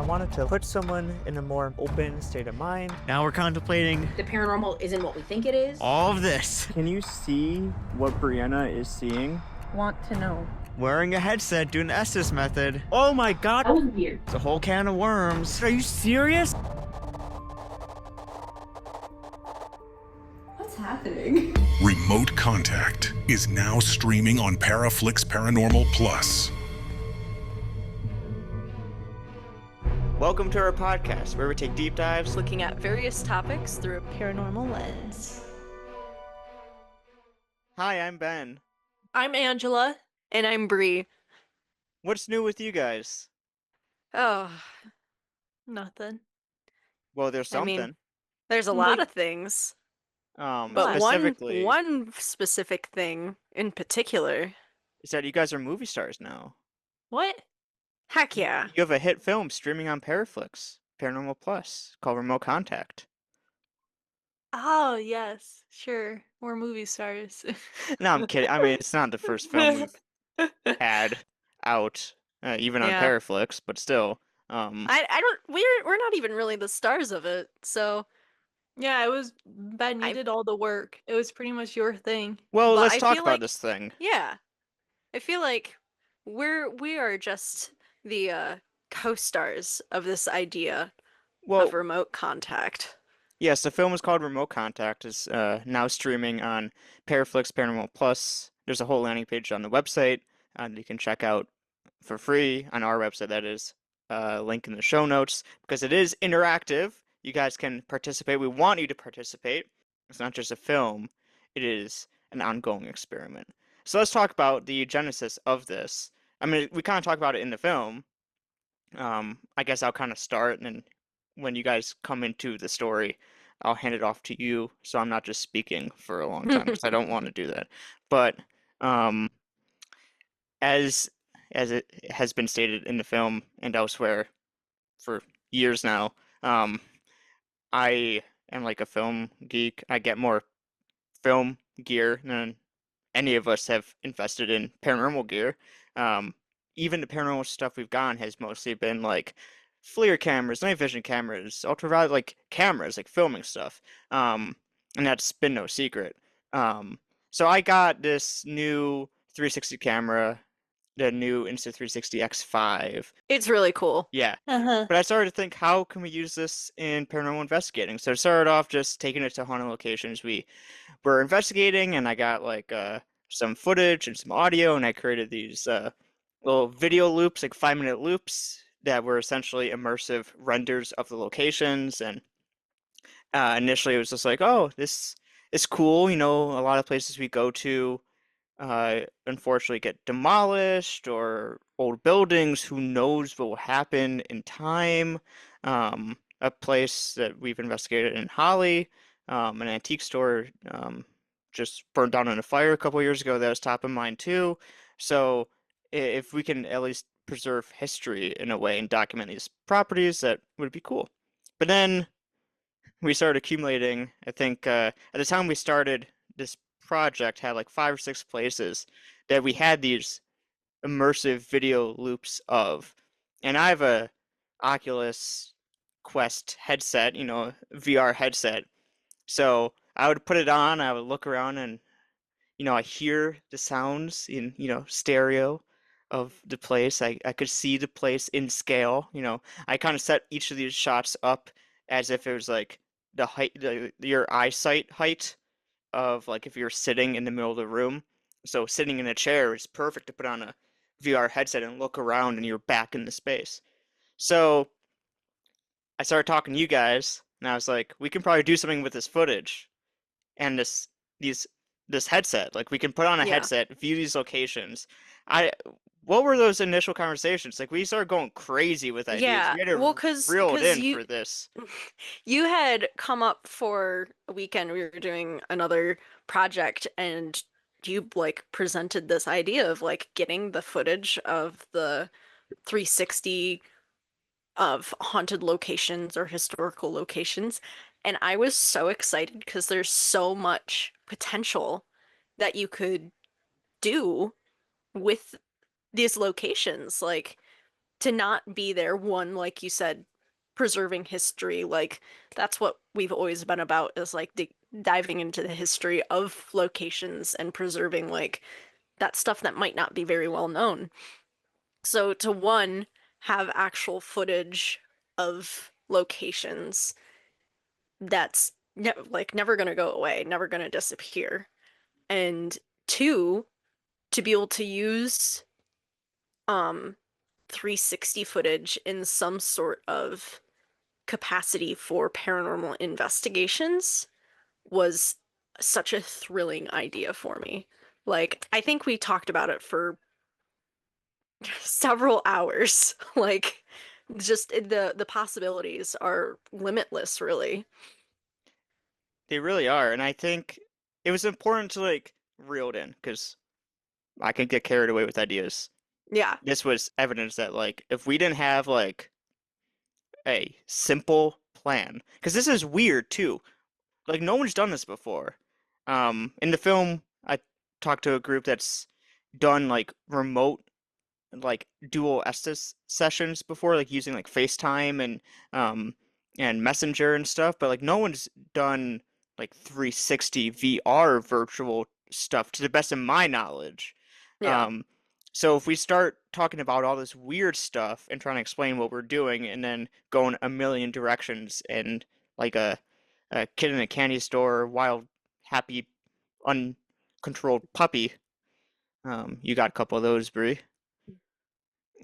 wanted to put someone in a more open state of mind. Now we're contemplating The paranormal isn't what we think it is. all of this. Can you see what Brianna is seeing? Want to know. Wearing a headset, doing the Estes Method. Oh my god! That was weird. It's a whole can of worms. Are you serious? What's happening? Remote Contact is now streaming on PARAFlixx Paranormal Plus. Welcome to our podcast, where we take deep dives. Looking at various topics through a paranormal lens. Hi, I'm Ben. I'm Angela. And I'm Bree. What's new with you guys? Oh, nothing. Well, there's something. I mean, there's a lot of things. But Specifically, one specific thing in particular. is that you guys are movie stars now. What? Heck yeah. You have a hit film streaming on PARAFlixx, Paranormal Plus, called Remote Contact. Oh, yes. Sure. We're movie stars. No, I'm kidding. I mean, it's not the first film we've had out, even on Yeah. PARAFlixx, but still. I don't we're not even really the stars of it. So yeah, it was Ben, you did all the work. It was pretty much your thing. Well, But let's I talk feel about like- this thing. Yeah. I feel like we are just the co-stars of this idea Well, of remote contact. yes, the film is called Remote Contact. Is now streaming on PARAFlixx Paranormal Plus. There's a whole landing page on the website that you can check out for free on our website. That is link in the show notes, because it is interactive. You guys can participate. We want you to participate. It's not just a film. It is an ongoing experiment. So let's talk about the genesis of this. I mean, we kind of talk about it in the film. I guess I'll kind of start, and then when you guys come into the story, I'll hand it off to you, so I'm not just speaking for a long time, because I don't want to do that. But as it has been stated in the film and elsewhere for years now, I am like a film geek. I get more film gear than any of us have invested in paranormal gear. Even the paranormal stuff we've gotten has mostly been like FLIR cameras, night vision cameras, ultraviolet like cameras, like filming stuff. And that's been no secret. So I got this new 360 camera, the new Insta360 X5. It's really cool. Yeah. Uh-huh. But I started to think, how can we use this in paranormal investigating? So I started off just taking it to haunted locations we were investigating, and I got like some footage and some audio, and I created these little video loops, like 5-minute loops, that were essentially immersive renders of the locations. And initially it was just like, oh, this is cool. You know, a lot of places we go to unfortunately get demolished, or old buildings, who knows what will happen in time. A place that we've investigated in Holly, an antique store, just burned down in a fire a couple years ago. That was top of mind too. So if we can at least preserve history in a way and document these properties, that would be cool. But then we started accumulating. I think at the time we started this project, had like 5 or 6 places that we had these immersive video loops of. And I have a Oculus Quest headset, you know, VR headset. So I would put it on, I would look around, and you know, I hear the sounds in, you know, stereo of the place. I could see the place in scale. You know, I kind of set each of these shots up as if it was like the height, your eyesight height of like if you're sitting in the middle of the room. So sitting in a chair is perfect to put on a VR headset and look around, and you're back in the space. So I started talking to you guys, and I was like, we can probably do something with this footage and this headset. Like, we can put on a headset, view these locations. What were those initial conversations? Like, we started going crazy with ideas. Yeah, We had to well, 'cause reel it in you- for this. You had come up for a weekend. We were doing another project, and you like presented this idea of like getting the footage of the 360 of haunted locations or historical locations. And I was so excited because there's so much potential that you could do with these locations. Like, to not be there, one, like you said, preserving history, like that's what we've always been about, is like diving into the history of locations and preserving like that stuff that might not be very well known. So to one, have actual footage of locations that's like never gonna go away, never gonna disappear. And two, to be able to use um 360 footage in some sort of capacity for paranormal investigations was such a thrilling idea for me. Like, I think we talked about it for several hours. Like, just the possibilities are limitless, really. They really are, and I think it was important to like reel it in because I can get carried away with ideas. Yeah. This was evidence that like if we didn't have like a simple plan, because this is weird too. Like no one's done this before. In the film, I talked to a group that's done like remote like dual Estes sessions before, like using like FaceTime and Messenger and stuff, but like no one's done like 360 VR virtual stuff to the best of my knowledge. Yeah. Um, so if we start talking about all this weird stuff and trying to explain what we're doing and then going a million directions and like a kid in a candy store, wild, happy, uncontrolled puppy, you got a couple of those, Brie.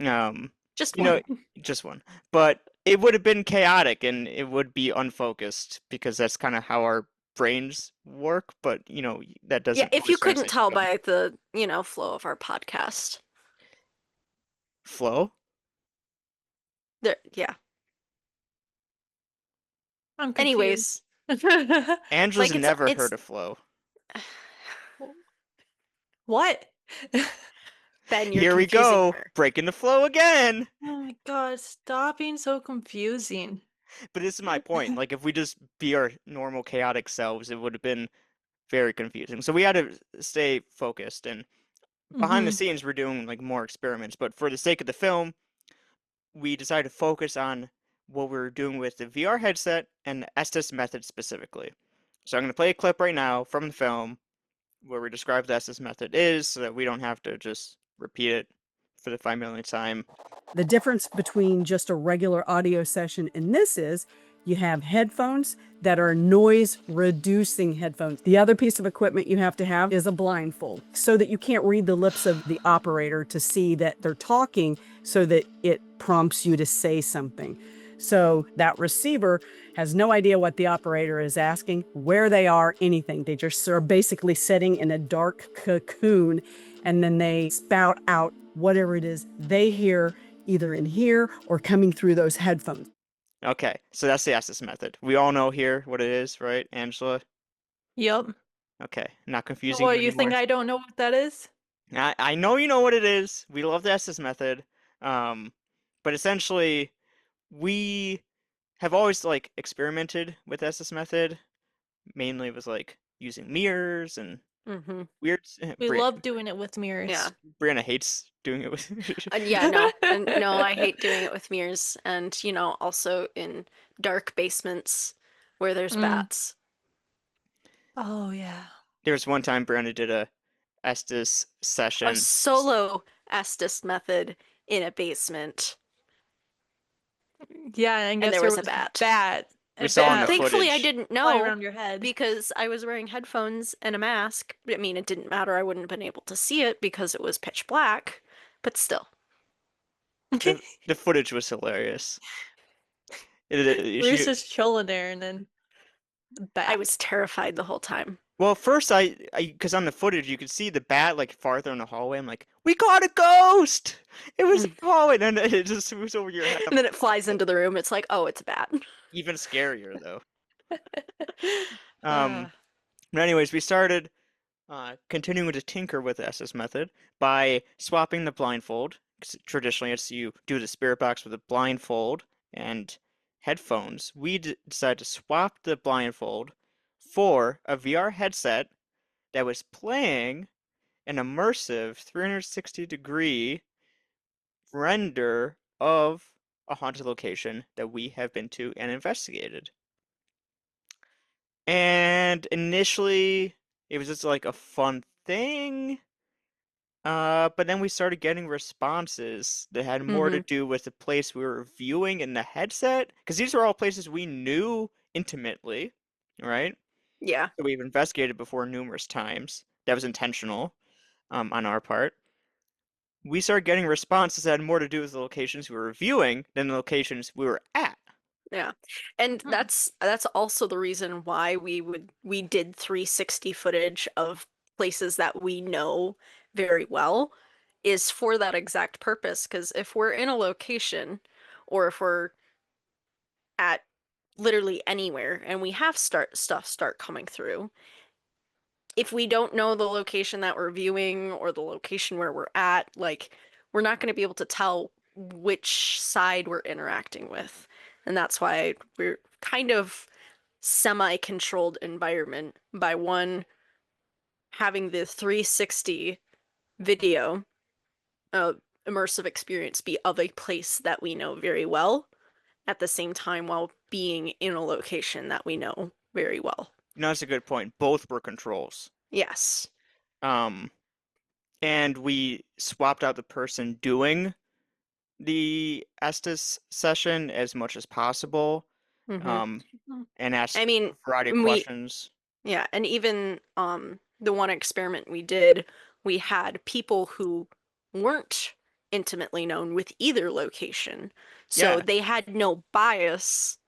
Um, Just you know, one. just one. But it would have been chaotic and it would be unfocused because that's kind of how our brains work, but that Yeah, doesn't if you always couldn't translate to tell film. by the, flow of our podcast. Flow? There, yeah. I'm Anyways, confused. Angela's like never it's heard of flow. What? Ben, you're Here we confusing go, her. breaking the flow again. Oh my god, stop being so confusing. But this is my point. Like if we just be our normal chaotic selves, it would have been very confusing. So we had to stay focused and behind the Mm-hmm. scenes we're doing like more experiments, but for the sake of the film, we decided to focus on what we were doing with the VR headset and the Estes method specifically. So I'm going to play a clip right now from the film where we describe the Estes method is so that we don't have to just repeat it for the 5 millionth time. The difference between just a regular audio session and this is you have headphones that are noise reducing headphones. The other piece of equipment you have to have is a blindfold so that you can't read the lips of the operator to see that they're talking so that it prompts you to say something. So that receiver has no idea what the operator is asking, where they are, anything. They just are basically sitting in a dark cocoon and then they spout out whatever it is they hear either in here or coming through those headphones. Okay, so that's the Estes method. We all know here what it is, right, Angela? Yep. Okay, not confusing What, you you think anymore. I don't know what that is? I know you know what it is. We love the Estes method. But essentially, we have always like experimented with Estes method. Mainly it was like using mirrors and Mm-hmm. weird. We love doing it with mirrors. Yeah. Brianna hates doing it with. Yeah, no. And no, I hate doing it with mirrors and, also in dark basements where there's Mm. bats. Oh yeah. There was one time Brianna did a Estes session. A solo Estes method in a basement. Yeah, and And guess there was a bat. We saw in the Thankfully, I footage. didn't fly know around your head. because I was wearing headphones and a mask. I mean, it didn't matter. I wouldn't have been able to see it because it was pitch black, but still. The footage was hilarious. We were just chilling there, and then the bat. I was terrified the whole time. Well, first because on the footage you could see the bat like farther in the hallway. I'm like, we caught a ghost. It was in the hallway, and then it just moves over your head. And then it flies into the room. It's like, oh, it's a bat. Even scarier though. Ah. But anyways, we started continuing to tinker with the Estes method by swapping the blindfold. 'Cause traditionally, it's you do the spirit box with a blindfold and headphones. We decided to swap the blindfold for a VR headset that was playing an immersive 360-degree render of a haunted location that we have been to and investigated. And initially, it was just like a fun thing. But then we started getting responses that had more to do with the place we were viewing in the headset, because these are all places we knew intimately, right? Yeah. That we've investigated before numerous times. That was intentional, on our part. We started getting responses that had more to do with the locations we were viewing than the locations we were at. Yeah. And that's also the reason why we did 360 footage of places that we know very well, is for that exact purpose. Because if we're in a location, or if we're at literally anywhere and we have stuff start coming through, if we don't know the location that we're viewing or the location where we're at, like, we're not going to be able to tell which side we're interacting with. And that's why we're kind of semi-controlled environment by, one, having the 360 video immersive experience be of a place that we know very well, at the same time while being in a location that we know very well. You know, that's a good point. Both were controls. Yes. And we swapped out the person doing the Estes session as much as possible, and asked I mean, a variety of questions. Yeah, and even the one experiment we did, we had people who weren't intimately known with either location. So Yeah. they had no bias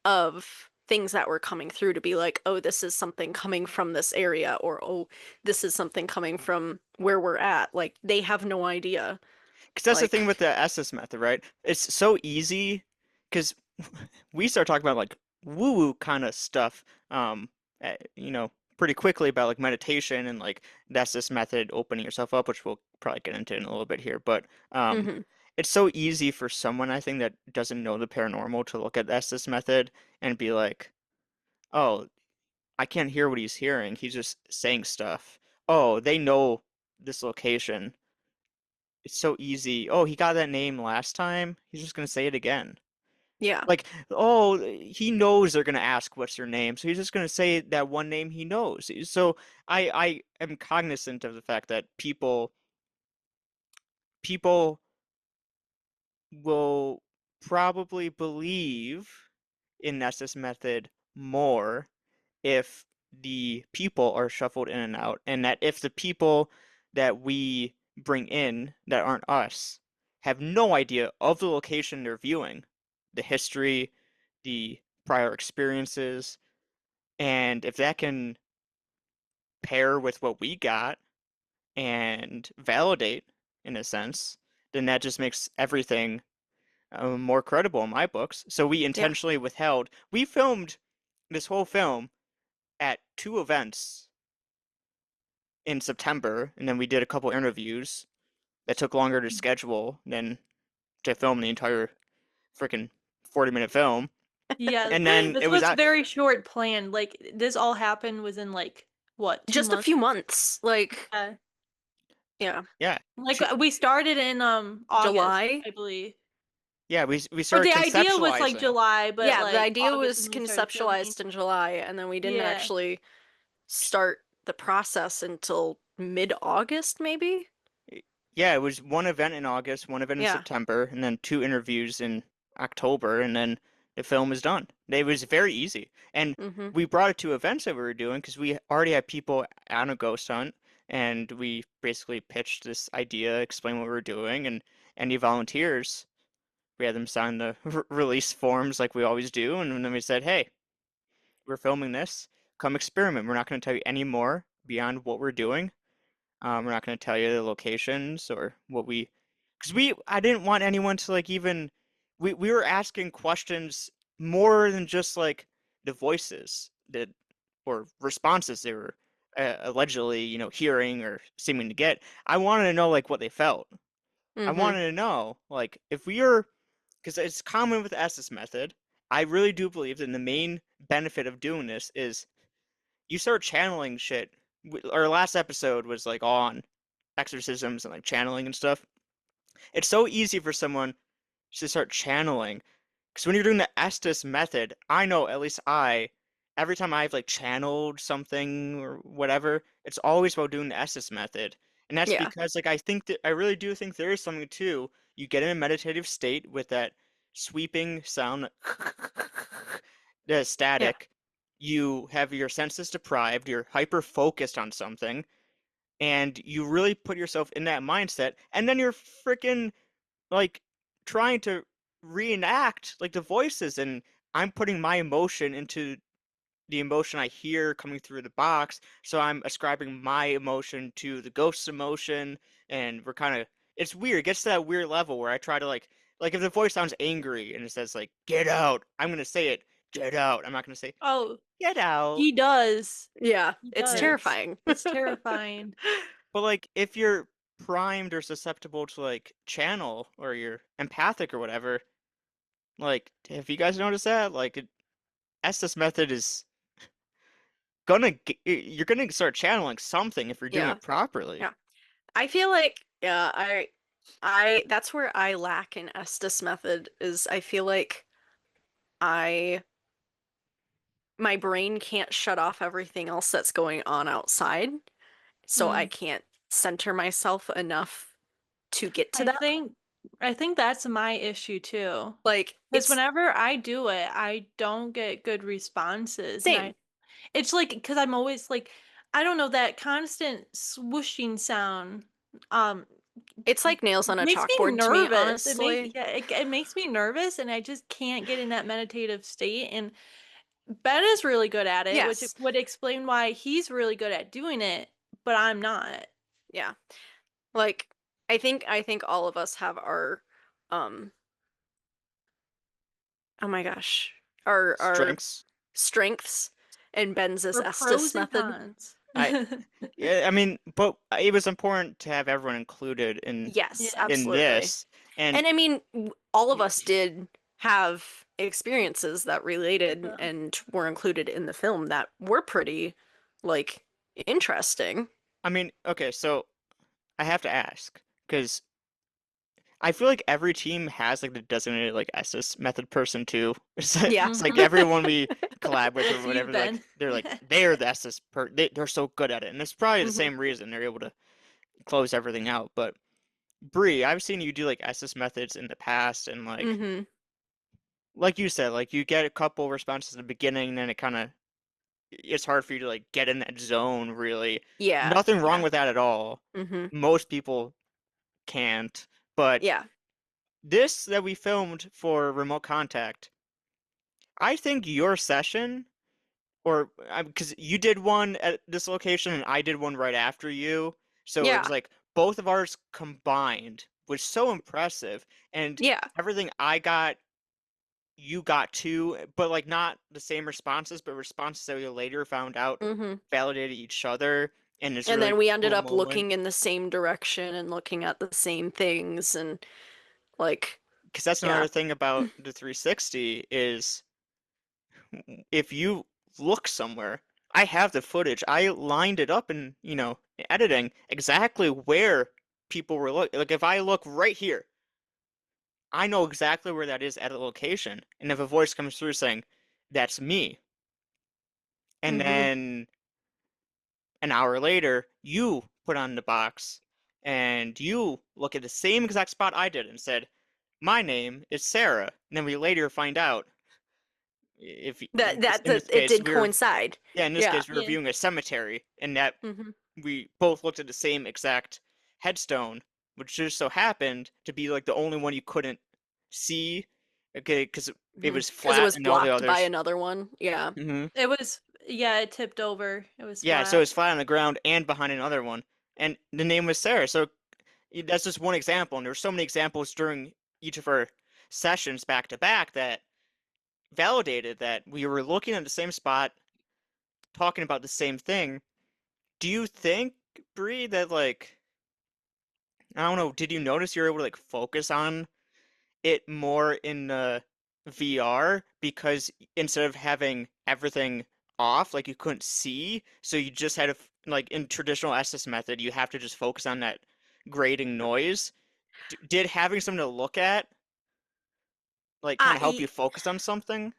of things that were coming through to be like, oh, this is something coming from this area, or oh, this is something coming from where we're at. Like, they have no idea. Because that's the thing with Like, the Estes method, right? It's so easy because we start talking about like woo-woo kind of stuff, you know, pretty quickly about like meditation and like the Estes method, opening yourself up, which we'll probably get into in a little bit here. But it's so easy for someone, I think, that doesn't know the paranormal to look at the Estes method and be like, oh, I can't hear what he's hearing. He's just saying stuff. Oh, they know this location. It's so easy. Oh, he got that name last time. He's just gonna say it again. yeah, Like, oh, he knows they're gonna ask what's your name, so he's just gonna say that one name he knows. So I am cognizant of the fact that people will probably believe in Nessus method more if the people are shuffled in and out, and that if the people that we bring in that aren't us have no idea of the location they're viewing, the history, the prior experiences, and if that can pair with what we got and validate in a sense, then that just makes everything more credible in my books. So we yeah, intentionally withheld. We filmed this whole film at two events in September, and then we did a couple interviews that took longer to schedule than to film the entire freaking 40-minute film. Yeah, And then this it was was at, very short planned. Like this all happened within like what, two just a months? few months. Like, Uh, yeah, yeah, like we started in August, July. I believe. yeah, we Or started the idea was like conceptualizing. July, but Yeah, the like idea August was is when we started filming. conceptualized in July, and then we didn't Yeah. actually start the process until mid-August, maybe? Yeah, it was one event in August, one event in Yeah. September, and then two interviews in October, and then the film is done. It was very easy. And Mm-hmm. we brought it to events that we were doing because we already had people on a ghost hunt, and we basically pitched this idea, explained what we were doing, and any volunteers, we had them sign the release forms like we always do, and then we said, hey, we're filming this. Come experiment. We're not going to tell you any more beyond what we're doing. We're not going to tell you the locations or what we, because I didn't want anyone to like even, we were asking questions more than just like the voices that, or responses they were allegedly, you know, hearing or seeming to get. I wanted to know like what they felt. I Mm-hmm. wanted to know like if we are, because it's common with the Estes method. I really do believe that the main benefit of doing this is you start channeling shit. Our last episode was like on exorcisms and like channeling and stuff. It's so easy for someone to start channeling. Because when you're doing the Estes method, I know, at least every time I've like channeled something or whatever, it's always about doing the Estes method. And that's Yeah. because like I really do think there is something too. You get in a meditative state with that sweeping sound, the Yeah. static. You have your senses deprived, you're hyper focused on something, and you really put yourself in that mindset, and then you're freaking like trying to reenact like the voices, and I'm putting my emotion into the emotion I hear coming through the box, so I'm ascribing my emotion to the ghost's emotion, and we're kind of, it's weird. It gets to that weird level where I try to like if the voice sounds angry and it says like get out, I'm gonna say it, get out. I'm not gonna say Oh, get out. he does. Yeah. He It's does. terrifying. It's terrifying. But like if you're primed or susceptible to like channel or you're empathic or whatever, like have you guys noticed that? Like Estes method is you're gonna start channeling something if you're doing Yeah. it properly. Yeah. I feel like, yeah, I that's where I lack in Estes method is I feel like I my brain can't shut off everything else that's going on outside, so I can't center myself enough to get to I that. think I think that's my issue too. Like Because it's whenever I do it, I don't get good responses. And same. it's like, because I'm always like, I don't know, that constant swooshing sound um It's like nails on a makes me chalkboard to me, nervous. honestly. It makes me nervous, and I just can't get in that meditative state. And Ben is really good at it, which Yes. would explain why he's really good at doing it, but I'm not. Yeah. Like I think all of us have our um oh my gosh, our Strengths. strengths, and Ben's this For Estes pros and method. cons. I Yeah, I mean, but it was important to have everyone included Yes, Yeah. in absolutely. this. And And I mean, all of us did have experiences that related Yeah. and were included in the film that were pretty, like, interesting. I mean, okay, so I have to ask because I feel like every team has like the designated like Estes method person too. Yeah. It's like everyone we collab with or That's you, whatever, like Ben. they're the Estes they're so good at it, and it's probably the Mhm. same reason they're able to close everything out. But Bree, I've seen you do like Estes methods in the past, and Mhm. like you said, like you get a couple responses at the beginning, then it kind of it's hard for you to like get in that zone really. Yeah. Nothing wrong Yeah. with that at all. Mhm. Most people can't, but Yeah. this that we filmed for remote contact, I think your session, or because you did one at this location and I did one right after you, so it was Yeah. like both of ours combined was so impressive, and Yeah. everything I got, you got too, but like not the same responses, but responses that we later found out Mhm. validated each other, and it's a And really then we ended cool up moment. looking in the same direction and looking at the same things and like, Because that's yeah. another thing about the 360 is if you look somewhere, I have the footage. I lined it up in, editing exactly where people were looking. Like if I look right here, I know exactly where that is at a location. And if a voice comes through saying, that's me, and Mhm. then an hour later, you put on the box and you look at the same exact spot I did and said, my name is Sarah. And then we later find out if That that in this that it case did we were coincide. yeah, in this Yeah. case we were Yeah. viewing a cemetery, and that Mhm. we both looked at the same exact headstone, which just so happened to be like the only one you couldn't see, okay, because it was Because it flat was and all the blocked by others. another one. Yeah. It was, yeah, it tipped over. It was Yeah, so flat. it's flat on the ground and behind another one, and the name was Sarah. So that's just one example, and there were so many examples during each of our sessions back to back that validated that we were looking at the same spot, talking about the same thing. Do you think, Bree, that like I don't know, did you notice you're able to like focus on it more in VR because instead of having everything off, like you couldn't see, so you just had to like in traditional SS method, you have to just focus on that grating noise. Did having something to look at like kind of help you I focus on something?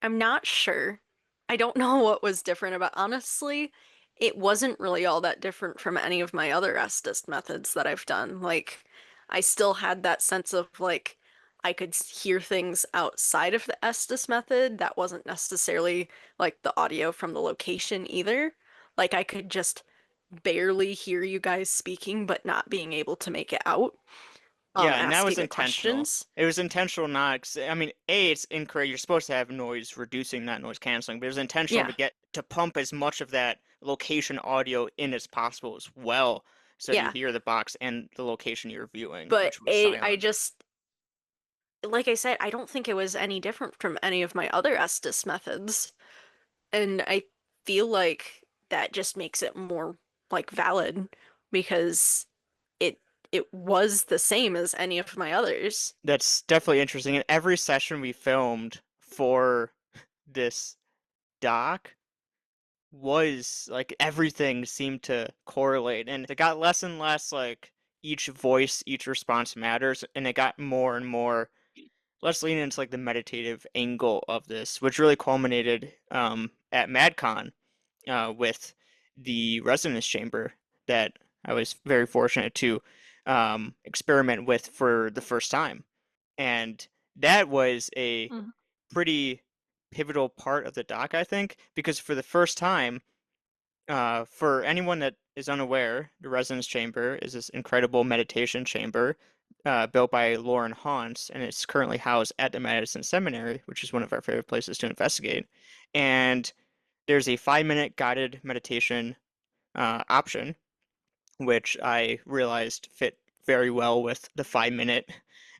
I'm not sure. I don't know what was different about, honestly, it wasn't really all that different from any of my other Estes methods that I've done. Like, I still had that sense of like I could hear things outside of the Estes method that wasn't necessarily like the audio from the location either. Like I could just barely hear you guys speaking, but not being able to make it out, Yeah, and that was asking the intentional. questions. It was intentional, not. I mean, A, it's incorrect. You're supposed to have noise reducing, not noise canceling, but it was intentional Yeah, to pump as much of that location audio in as possible as well, so you yeah. hear the box and the location you're viewing, But which was I silent. just, like I said, I don't think it was any different from any of my other Estes methods. And I feel like that just makes it more like valid because it it was the same as any of my others. That's definitely interesting. In every session we filmed for this doc was like everything seemed to correlate, and it got less and less like each voice, each response matters, and it got more and more. Let's lean into like the meditative angle of this, which really culminated at MadCon with the resonance chamber that I was very fortunate to experiment with for the first time. And that was a Mhm. pretty pivotal part of the doc, I think, because for the first time, for anyone that is unaware, the resonance chamber is this incredible meditation chamber built by Lauren Hans, and it's currently housed at the Madison Seminary, which is one of our favorite places to investigate. And there's a 5-minute guided meditation option, which I realized fit very well with the 5-minute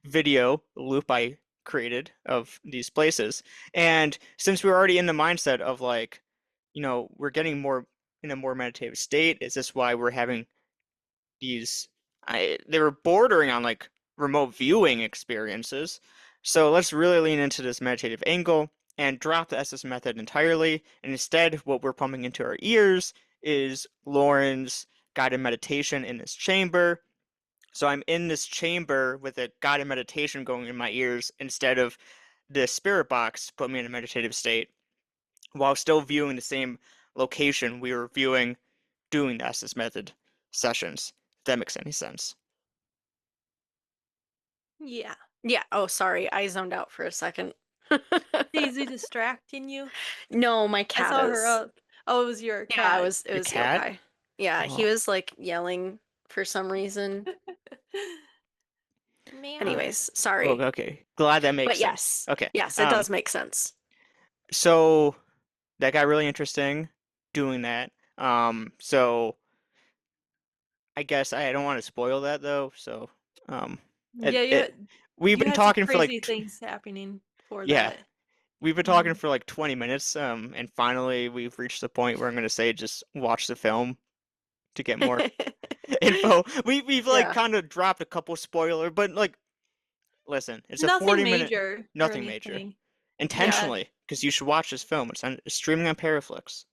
video loop I created of these places. And since we were already in the mindset of like, we're getting more in a more meditative state, is this why we're having these they were bordering on like remote viewing experiences. So let's really lean into this meditative angle and drop the SS method entirely. And instead, what we're pumping into our ears is Lauren's guided meditation in this chamber. So I'm in this chamber with a guided meditation going in my ears instead of the spirit box to put me in a meditative state while still viewing the same location we were viewing doing the SS method sessions. If that makes any sense. Yeah. Yeah. Oh, sorry. I zoned out for a second. Daisy distracting you? No, my I cat saw her is. up. Oh, it was your Yeah, cat. it Your was cat? Yokai. Yeah, he Oh, was like yelling for some reason. Meow. Anyways, oh, sorry. okay. Glad that makes But sense. yes. Okay. Yes, it does make sense. So that got really interesting doing that. So I guess I don't want to spoil that though. So, um, Yeah, it we've you been had some talking for like crazy things happening for yeah, that. we've been talking Mhm. for like 20 minutes. And finally we've reached the point where I'm gonna say just watch the film to get more info. We've like Yeah. kind of dropped a couple spoiler, but like listen, it's a Nothing 40-minute, major or nothing major, anything. Yeah. intentionally, because you should watch this film. It's streaming on PARAFlixx.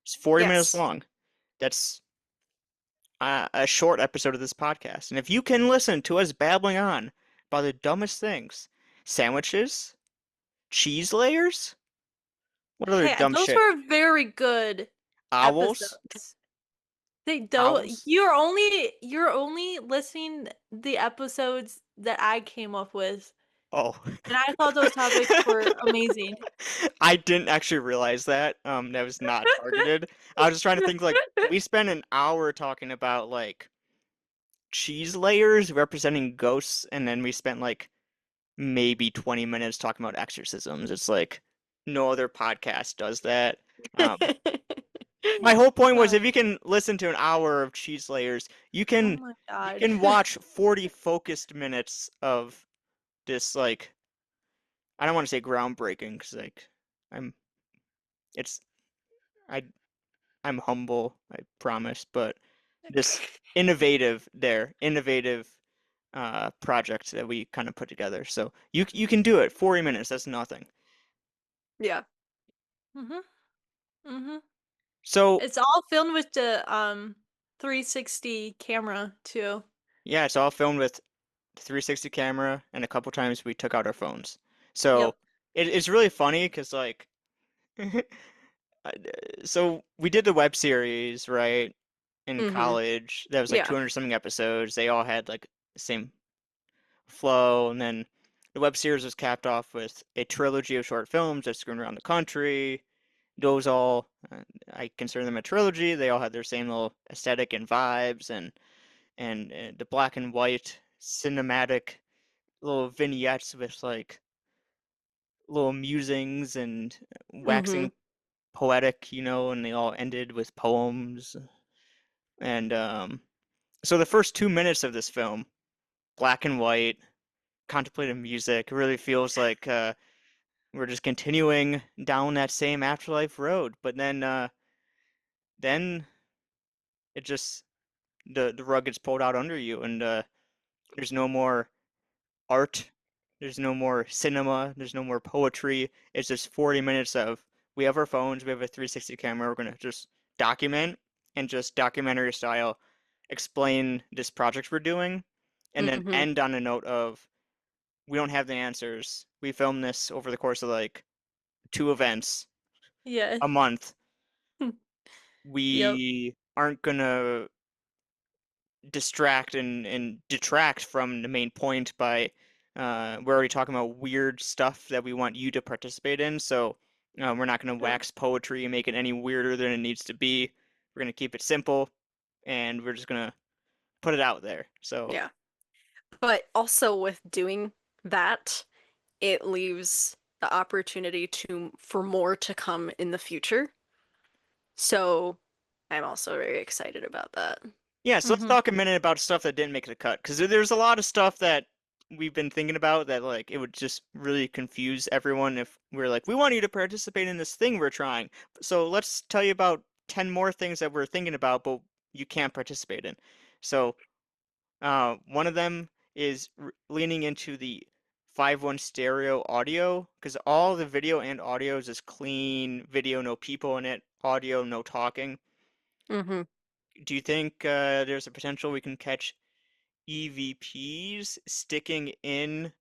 It's 40 minutes Yes. long. That's a short episode of this podcast. And if you can listen to us babbling on about the dumbest things, sandwiches, cheese layers, what other Hey, dumb those shit? were very good Owls, episodes. They don't owls. you're only listing the episodes that I came up with, Oh. and I thought those topics were amazing. I didn't actually realize that. That was not targeted. I was just trying to think like we spent an hour talking about like cheese layers representing ghosts, and then we spent like maybe 20 minutes talking about exorcisms. It's like no other podcast does that. Um, my whole point was if Oh, you can listen to an hour of cheese layers, you oh can my you god. can watch 40 focused minutes of this like I don't want to say groundbreaking because like I'm it's I I'm humble, I promise, but this innovative project that we kind of put together. So you can do it. 40 minutes, that's nothing. Yeah. Mhm. Mhm. So It's all filmed with the 360 camera too. yeah, it's all filmed with the 360 camera, and a couple times we took out our phones. Yep. So it's really funny because like, so we did the web series, right, in Mm-hmm. college. That was like Yeah. 200 something episodes. They all had like the same flow, and then the web series was capped off with a trilogy of short films that screwed around the country. Those all, I consider them a trilogy. They all had their same little aesthetic and vibes, and the black and white cinematic little vignettes with like little musings and Mm-hmm. waxing poetic, and they all ended with poems. And so the first 2 minutes of this film, black and white, contemplative music, really feels like we're just continuing down that same afterlife road. But then it just the rug gets pulled out under you, and there's no more art, there's no more cinema, there's no more poetry. It's just 40 minutes of we have our phones, we have a 360 camera, we're gonna just document and just documentary style explain this project we're doing, and then Mm-hmm. end on a note of we don't have the answers. We filmed this over the course of like 2 events Yeah. a month. Yep. We aren't gonna distract and detract from the main point by we're already talking about weird stuff that we want you to participate in, so we're not going to Yep. wax poetry and make it any weirder than it needs to be. We're going to keep it simple, and we're just going to put it out there. So Yeah. But also with doing that, it leaves the opportunity for more to come in the future. So I'm also very excited about that. yeah, so let's Mm-hmm. talk a minute about stuff that didn't make the cut, because there's a lot of stuff that we've been thinking about that like it would just really confuse everyone if we're like, we want you to participate in this thing we're trying. So let's tell you about 10 more things that we're thinking about, but you can't participate in. So one of them is leaning into the 5.1 stereo audio, because all the video and audio is just clean video, no people in it, audio, no talking. Mm-hmm. Do you think there's a potential we can catch EVPs sticking in,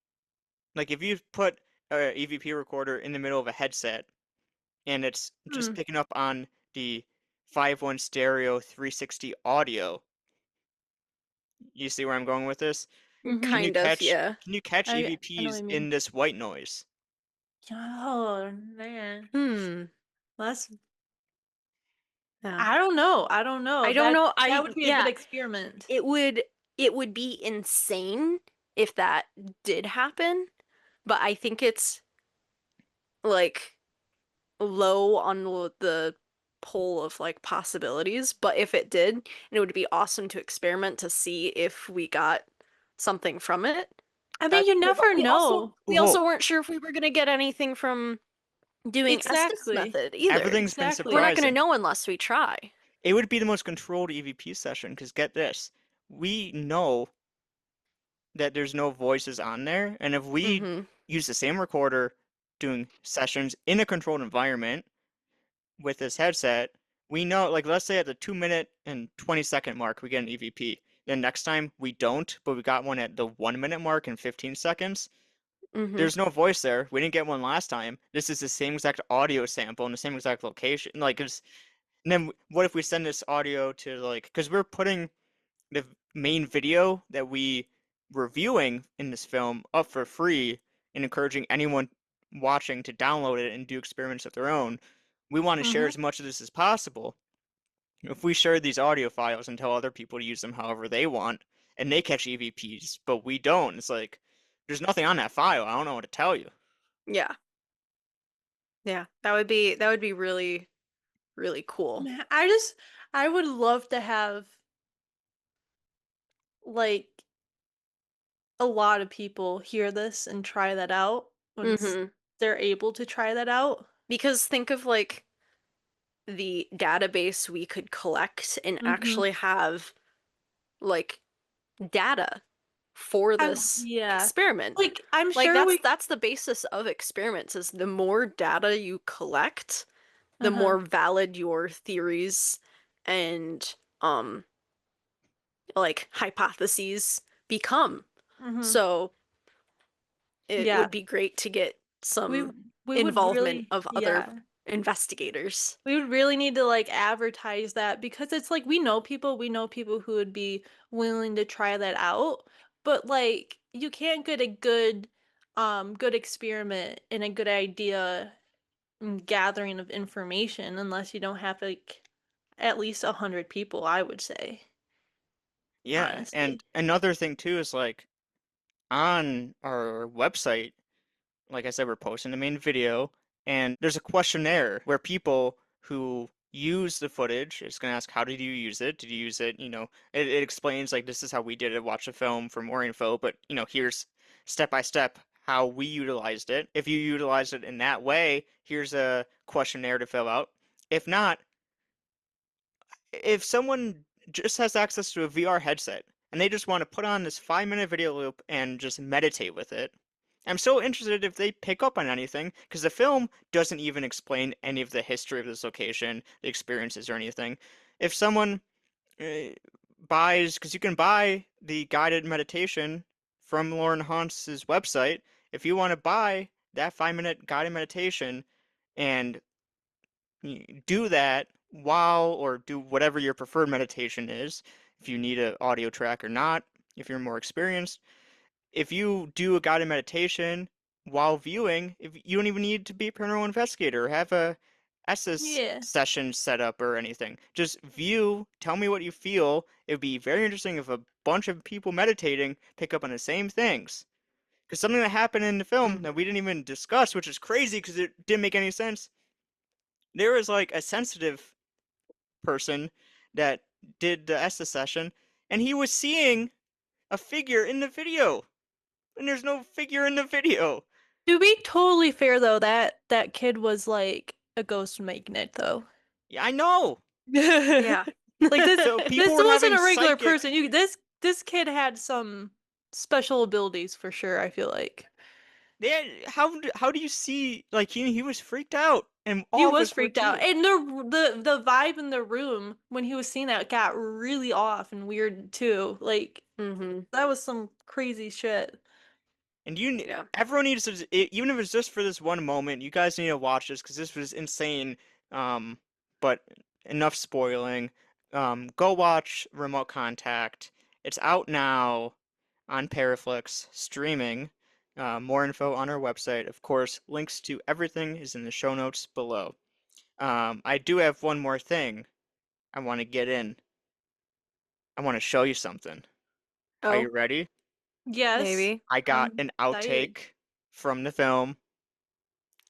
like if you put a EVP recorder in the middle of a headset and it's just picking up on the 5.1 stereo 360 audio, you see where I'm going with this? Mm-hmm. Can you Kind of, catch yeah. can you catch I know what EVPs you mean. in this white noise? Oh man. Hmm. That's Yeah. I don't know. I don't know. I don't know. That would be a good Yeah, experiment. it would be insane if that did happen, but I think it's like low on the pole of like possibilities. But if it did, and it would be awesome to experiment to see if we got something from it. I mean, That'd be you cool. But never know. we also weren't sure if we were gonna get anything from doing Estes Exactly. Method either. Everything's been Exactly. We're not gonna surprising. know unless we try. It would be the most controlled EVP session, because get this, we know that there's no voices on there, and if we Mm-hmm. use the same recorder doing sessions in a controlled environment with this headset, we know, like, let's say at the 2 minute and 20-second mark we get an EVP. Then next time we don't, but we got one at the 1 minute mark and 15 seconds. Mm-hmm. There's no voice there. We didn't get one last time. This is the same exact audio sample in the same exact location. Like, and then what if we send this audio to, like, because we're putting the main video that we were viewing in this film up for free and encouraging anyone watching to download it and do experiments of their own. We want to share Mm-hmm. as much of this as possible. If we share these audio files and tell other people to use them however they want, and they catch EVPs, but we don't, it's like there's nothing on that file. I don't know what to tell you. Yeah. Yeah. That would be really, really cool. Man, I would love to have like a lot of people hear this and try that out once Mm-hmm. they're able to try that out. Because think of like the database we could collect and Mm-hmm. actually have like data for this Yeah. experiment. Like I'm Like sure we that's the basis of experiments is the more data you collect, the uh-huh. more valid your theories and like hypotheses become. Mhm. So it Yeah. would be great to get We some we would involvement really, of other yeah. investigators. We would really need to like advertise that because it's like we know people who would be willing to try that out, but like you can't get a good experiment and a good idea and gathering of information unless you don't have like at least 100 people, I would say, Yeah, honestly. and another thing too is like on our website, like I said, we're posting the main video, and there's a questionnaire where people who use the footage, it's going to ask, how did you use it? Did you use it? It explains, like, this is how we did it, watch the film for more info, but, here's step by step how we utilized it. If you utilized it in that way, here's a questionnaire to fill out. If not, if someone just has access to a VR headset and they just want to put on this 5-minute video loop and just meditate with it, I'm so interested if they pick up on anything because the film doesn't even explain any of the history of this location, the experiences, or anything. If someone uh, buys, because you can buy the guided meditation from Lauren Hans's website, if you want to buy that 5-minute guided meditation and do that while or do whatever your preferred meditation is, if you need an audio track or not, if you're more experienced. If you do a guided meditation while viewing, if you don't even need to be a paranormal investigator or have a Estes Yeah. session set up or anything. Just view, tell me what you feel. It would be very interesting if a bunch of people meditating pick up on the same things. Because something that happened in the film that we didn't even discuss, which is crazy because it didn't make any sense. There was like a sensitive person that did the Estes session, and he was seeing a figure in the video, and there's no figure in the video. To be totally fair though, that kid was like a ghost magnet though. Yeah, I know. Yeah. Like this So people this were wasn't having a regular psychic. person. This kid had some special abilities for sure, I feel like. How do you see? Like he was freaked out, and He all of was us were freaked out. too. And the vibe in the room when he was seeing that got really off and weird too. Like Mm-hmm. that was some crazy shit. And Yeah. everyone needs to, even if it's just for this one moment, you guys need to watch this because this was insane. Um, but enough spoiling. Go watch Remote Contact. It's out now on PARAFlixx streaming. More info on our website. Of course, links to everything is in the show notes below. I do have one more thing I want to get in. I want to show you something. Are you Oh, ready? Yes. maybe. I got I'm an excited. outtake from the film.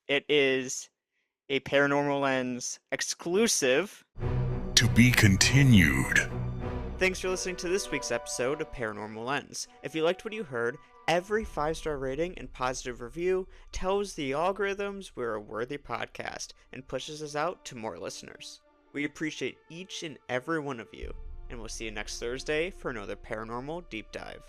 It is a Paranormal Lens exclusive. To be continued. Thanks for listening to this week's episode of Paranormal Lens. If you liked what you heard, every 5-star rating and positive review tells the algorithms we're a worthy podcast and pushes us out to more listeners. We appreciate each and every one of you, and we'll see you next Thursday for another Paranormal Deep Dive.